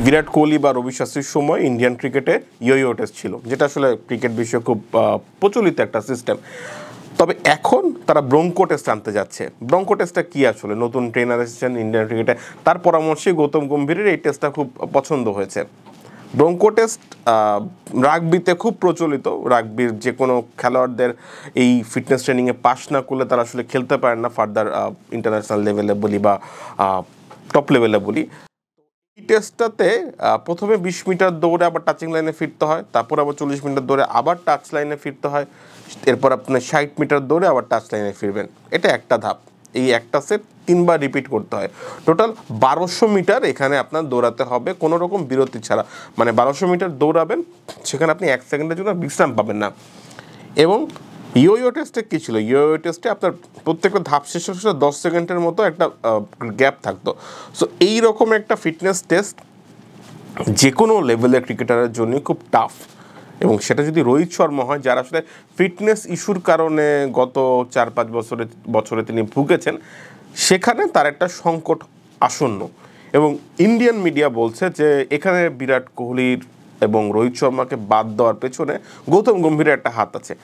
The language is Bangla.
বিরাট কোহলি বা রবি শাস্ত্রীর সময় ইন্ডিয়ান ক্রিকেটে ইয়ো টেস্ট ছিল, যেটা আসলে ক্রিকেট বিশ্বে খুব প্রচলিত একটা সিস্টেম। তবে এখন তারা ব্রঙ্কো টেস্ট আনতে যাচ্ছে। ব্রঙ্কো টেস্টটা কী আসলে? নতুন ট্রেনার এসেছেন ইন্ডিয়ান ক্রিকেটে, তার পরামর্শে গৌতম গম্ভীরের এই টেস্টটা খুব পছন্দ হয়েছে। ব্রঙ্কো টেস্ট রাগবিতে খুব প্রচলিত। রাগবির যে কোনো খেলোয়াড়দের এই ফিটনেস ট্রেনিংয়ে পাস না করলে তারা আসলে খেলতে পারেন না ফার্দার ইন্টারন্যাশনাল লেভেলে বলি বা টপ লেভেলে বলি। এই টেস্টটাতে প্রথমে 20 মিটার দৌড়ে আবার টাচিং লাইনে ফিরতে হয়, তারপর আবার 40 মিটার দৌড়ে আবার টাচ লাইনে ফিরতে হয়, এরপর আপনার 60 মিটার দৌড়ে আবার টাচ লাইনে ফিরবেন। এটা একটা ধাপ। এই একটা সেট 3বার রিপিট করতে হয়। টোটাল 1200 মিটার এখানে আপনার দৌড়াতে হবে কোনো রকম বিরতি ছাড়া। মানে 1200 মিটার দৌড়াবেন, সেখানে আপনি 1 সেকেন্ডের জন্য বিশ্রাম পাবেন না। এবং ইয়ো টেস্টে কী ছিল? ইয়ো টেস্টে আপনার প্রত্যেকটা ধাপ শেষে 10 সেকেন্ডের মতো একটা গ্যাপ থাকতো। সো এই রকম একটা ফিটনেস টেস্ট যে কোনো লেভেলের ক্রিকেটারের জন্য খুব টাফ। এবং সেটা যদি রোহিত শর্মা হয়, যার আসলে ফিটনেস ইস্যুর কারণে গত 4-5 বছরে তিনি ভুগেছেন, সেখানে তার একটা সংকট আসন্ন। এবং ইন্ডিয়ান মিডিয়া বলছে যে এখানে বিরাট কোহলির এবং রোহিত শর্মাকে বাদ দেওয়ার পেছনে গৌতম গম্ভীরের একটা হাত আছে।